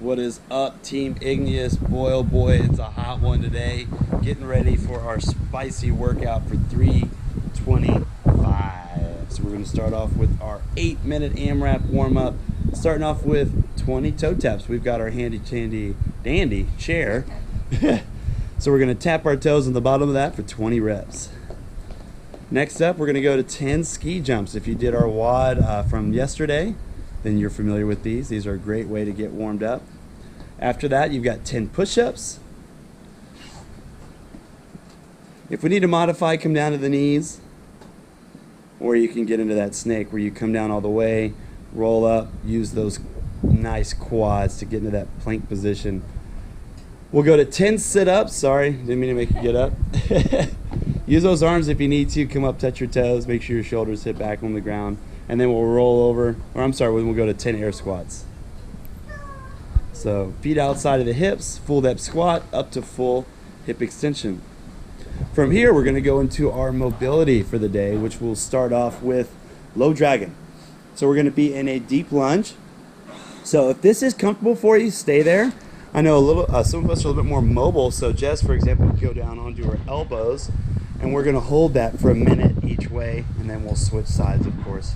What is up, Team Igneous? Boy, oh boy, it's a hot one today. Getting ready for our spicy workout for 325. So we're going to start off with our 8-minute AMRAP warm-up. Starting off with 20 toe taps. We've got our handy dandy chair. So we're going to tap our toes on the bottom of that for 20 reps. Next up, we're going to go to 10 ski jumps. If you did our WOD from yesterday, then you're familiar with these. These are a great way to get warmed up. After that, you've got 10 push-ups. If we need to modify, come down to the knees. Or you can get into that snake where you come down all the way, roll up, use those nice quads to get into that plank position. We'll go to 10 sit-ups. Sorry, didn't mean to make you get up. Use those arms if you need to. Come up, touch your toes, make sure your shoulders hit back on the ground. And then we'll roll over, or I'm sorry, we'll go to 10 air squats. So feet outside of the hips, full depth squat, up to full hip extension. From here, we're gonna go into our mobility for the day, which will start off with low dragon. So we're gonna be in a deep lunge. So if this is comfortable for you, stay there. I know some of us are a little bit more mobile, so Jess, for example, will go down onto her elbows, and we're gonna hold that for a minute each way, and then we'll switch sides, of course,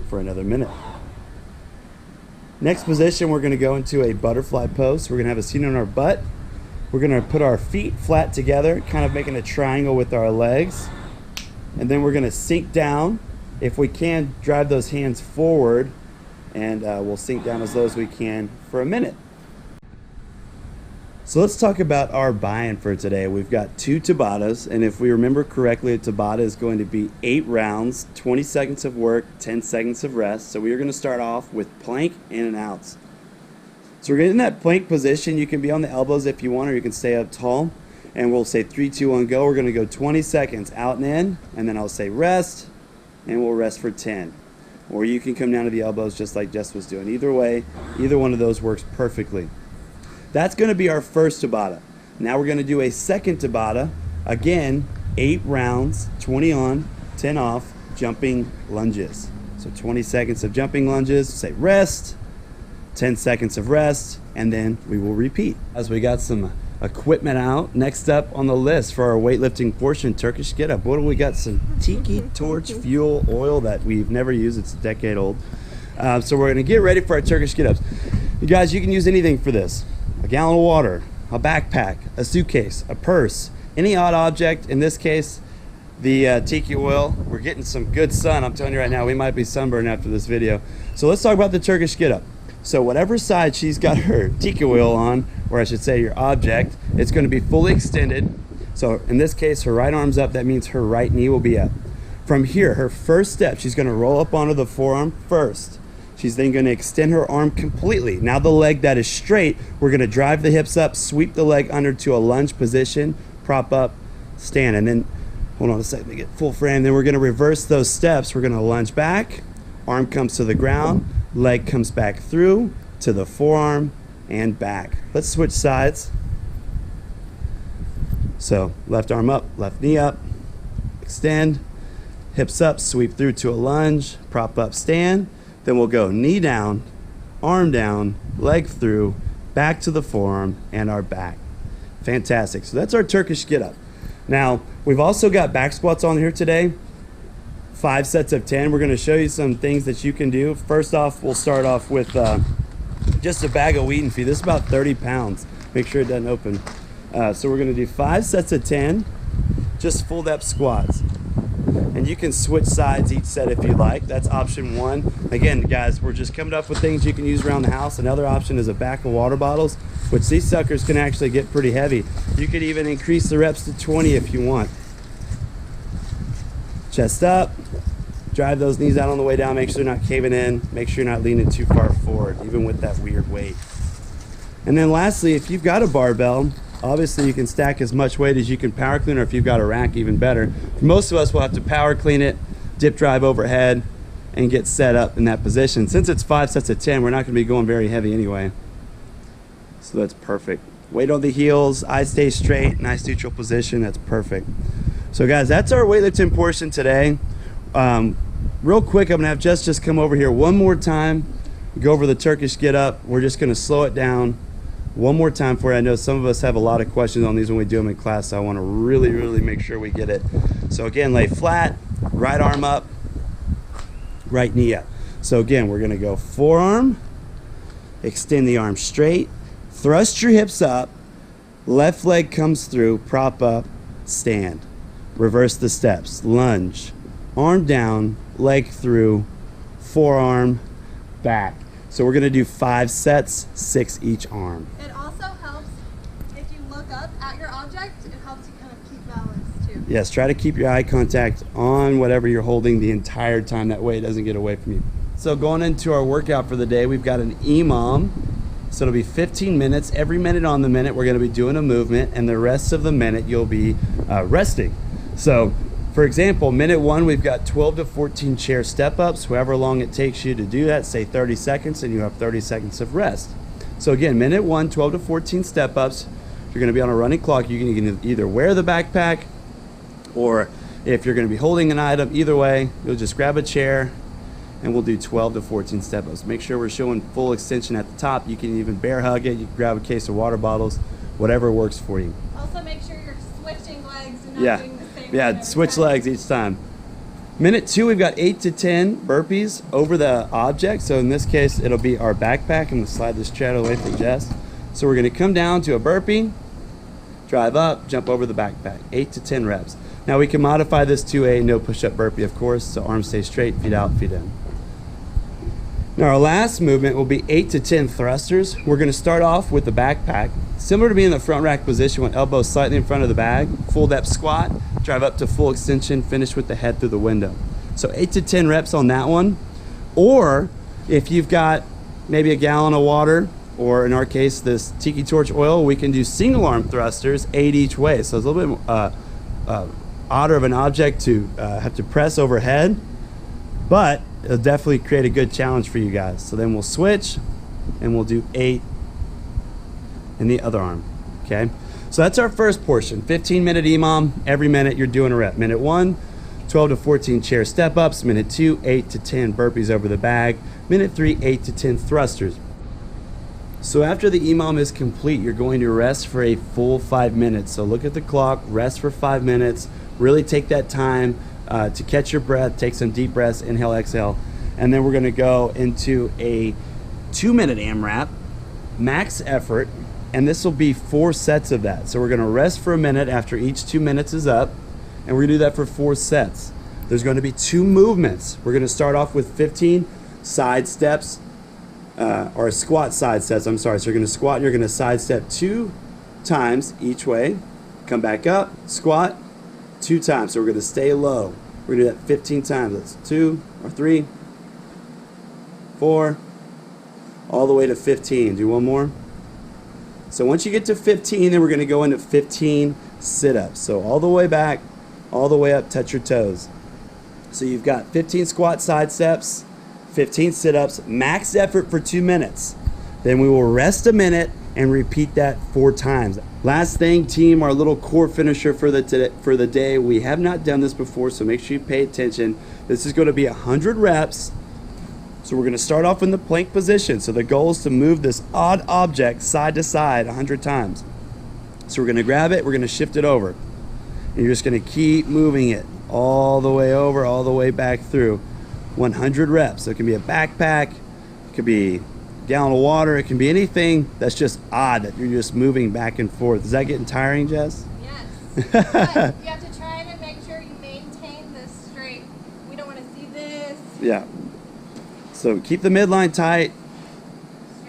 for another minute. Next position, we're gonna go into a butterfly pose. We're gonna have a seat on our butt. We're gonna put our feet flat together, kind of making a triangle with our legs. And then we're gonna sink down. If we can, drive those hands forward, and we'll sink down as low as we can for a minute. So let's talk about our buy-in for today. We've got 2 Tabatas, and if we remember correctly, a Tabata is going to be 8 rounds, 20 seconds of work, 10 seconds of rest. So we are going to start off with plank in and outs. So we're getting in that plank position. You can be on the elbows if you want, or you can stay up tall. And we'll say 3, 2, 1, go. We're going to go 20 seconds out and in, and then I'll say rest, and we'll rest for 10. Or you can come down to the elbows just like Jess was doing. Either way, either one of those works perfectly. That's going to be our first Tabata. Now we're going to do a second Tabata. Again, 8 rounds, 20 on, 10 off, jumping lunges. So 20 seconds of jumping lunges, say rest, 10 seconds of rest, and then we will repeat. As we got some equipment out, next up on the list for our weightlifting portion, Turkish Get. What do we got? Some Tiki Torch fuel oil that we've never used. It's a decade old. So we're going to get ready for our Turkish Get-ups. You guys, you can use anything for this. A gallon of water, a backpack, a suitcase, a purse, any odd object. In this case, the tiki oil. We're getting some good sun. I'm telling you right now, we might be sunburned after this video. So let's talk about the Turkish Get-up. So whatever side she's got her tiki oil on, or I should say your object, it's going to be fully extended. So in this case, her right arm's up. That means her right knee will be up. From here, her first step, she's going to roll up onto the forearm first. She's then going to extend her arm completely. Now the leg that is straight, we're going to drive the hips up, sweep the leg under to a lunge position, prop up, stand. And then, hold on a second to get full frame. Then we're going to reverse those steps. We're going to lunge back, arm comes to the ground, leg comes back through to the forearm and back. Let's switch sides. So left arm up, left knee up, extend, hips up, sweep through to a lunge, prop up, stand. Then we'll go knee down, arm down, leg through, back to the forearm, and our back. Fantastic. So that's our Turkish Get-up. Now, we've also got back squats on here today. 5 sets of 10. We're going to show you some things that you can do. First off, we'll start off with just a bag of wheat and feed. This is about 30 pounds. Make sure it doesn't open. So we're going to do 5 sets of 10, just full depth squats. And you can switch sides each set if you like. That's option 1. Again, guys, we're just coming up with things you can use around the house. Another option is a back of water bottles, which these suckers can actually get pretty heavy. You could even increase the reps to 20 if you want. Chest up, drive those knees out on the way down, make sure they're not caving in, make sure you're not leaning too far forward, even with that weird weight. And then lastly, if you've got a barbell, obviously you can stack as much weight as you can power clean, or if you've got a rack, even better. For most of us, we'll have to power clean it, dip drive overhead, and get set up in that position. Since it's 5 sets of 10, we're not gonna be going very heavy anyway. So that's perfect. Weight on the heels, eyes stay straight, nice neutral position, that's perfect. So guys, that's our weightlifting portion today. Real quick, I'm gonna have Jess just come over here one more time, go over the Turkish Get-up. We're just gonna slow it down one more time for you. I know some of us have a lot of questions on these when we do them in class, so I want to really, really make sure we get it. So again, lay flat, right arm up, right knee up. So again, we're going to go forearm, extend the arm straight, thrust your hips up, left leg comes through, prop up, stand. Reverse the steps, lunge, arm down, leg through, forearm, back. So we're gonna do 5 sets, 6 each arm. It also helps if you look up at your object, it helps you kind of keep balance too. Yes, try to keep your eye contact on whatever you're holding the entire time. That way it doesn't get away from you. So going into our workout for the day, we've got an EMOM. So it'll be 15 minutes. Every minute on the minute, we're gonna be doing a movement, and the rest of the minute, you'll be resting. So for example, minute 1, we've got 12 to 14 chair step-ups, however long it takes you to do that, say 30 seconds, and you have 30 seconds of rest. So again, minute 1, 12 to 14 step-ups. You're gonna be on a running clock. You can either wear the backpack, or if you're gonna be holding an item, either way, you'll just grab a chair, and we'll do 12 to 14 step-ups. Make sure we're showing full extension at the top. You can even bear hug it. You can grab a case of water bottles, whatever works for you. Also make sure you're switching legs and not doing the same thing every switch time. legs each time. Minute 2, we've got 8 to 10 burpees over the object. So in this case, it'll be our backpack. I'm gonna slide this chair away from Jess. So we're gonna come down to a burpee, drive up, jump over the backpack, 8 to 10 reps. Now we can modify this to a no push-up burpee, of course, so arms stay straight, feet out, feet in. Now our last movement will be 8 to 10 thrusters. We're gonna start off with the backpack. Similar to being in the front rack position with elbows slightly in front of the bag, full depth squat, drive up to full extension, finish with the head through the window. So 8 to 10 reps on that one. Or if you've got maybe a gallon of water, or in our case, this tiki torch oil, we can do single arm thrusters, 8 each way. So it's a little bit odder of an object to have to press overhead, but it'll definitely create a good challenge for you guys. So then we'll switch and we'll do 8 in the other arm, okay? So that's our first portion, 15-minute EMOM. Every minute you're doing a rep. Minute 1, 12 to 14 chair step-ups. Minute 2, 8 to 10 burpees over the bag. Minute 3, 8 to 10 thrusters. So after the EMOM is complete, you're going to rest for a full 5 minutes. So look at the clock, rest for 5 minutes, really take that time to catch your breath, take some deep breaths, inhale, exhale, and then we're gonna go into a 2-minute AMRAP, max effort, and this will be 4 sets of that. So we're gonna rest for a minute after each 2 minutes is up, and we're gonna do that for 4 sets. There's gonna be 2 movements. We're gonna start off with 15 side steps, or squat side sets, I'm sorry. So you're gonna squat and you're gonna side step 2 times each way, come back up, squat 2 times. So we're gonna stay low. We're gonna do that 15 times. That's 2 or 3, 4, all the way to 15. Do one more. So once you get to 15, then we're gonna go into 15 sit-ups. So all the way back, all the way up, touch your toes. So you've got 15 squat side steps, 15 sit-ups, max effort for 2 minutes. Then we will rest a minute and repeat that 4 times. Last thing, team, our little core finisher for the day. We have not done this before, so make sure you pay attention. This is going to be 100 reps. So we're going to start off in the plank position. So the goal is to move this odd object side to side 100 times. So we're going to grab it, we're going to shift it over. And you're just going to keep moving it all the way over, all the way back through. 100 reps. So it can be a backpack, it could be a gallon of water, it can be anything that's just odd that you're just moving back and forth. Is that getting tiring, Jess? Yes. But you have to try to make sure you maintain this straight. We don't want to see this. Yeah. So keep the midline tight.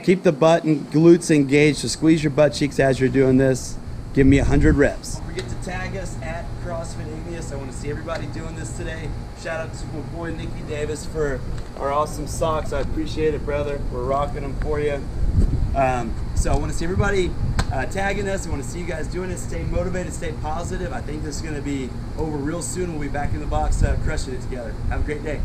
Keep the butt and glutes engaged. So squeeze your butt cheeks as you're doing this. Give me 100 reps. Don't forget to tag us at Crossfit Igneous. I want to see everybody doing this today. Shout out to my boy Nikki Davis for our awesome socks. I appreciate it, brother. We're rocking them for you. So I want to see everybody tagging us. I want to see you guys doing it. Stay motivated, stay positive. I think this is going to be over real soon. We'll be back in the box crushing it together. Have a great day.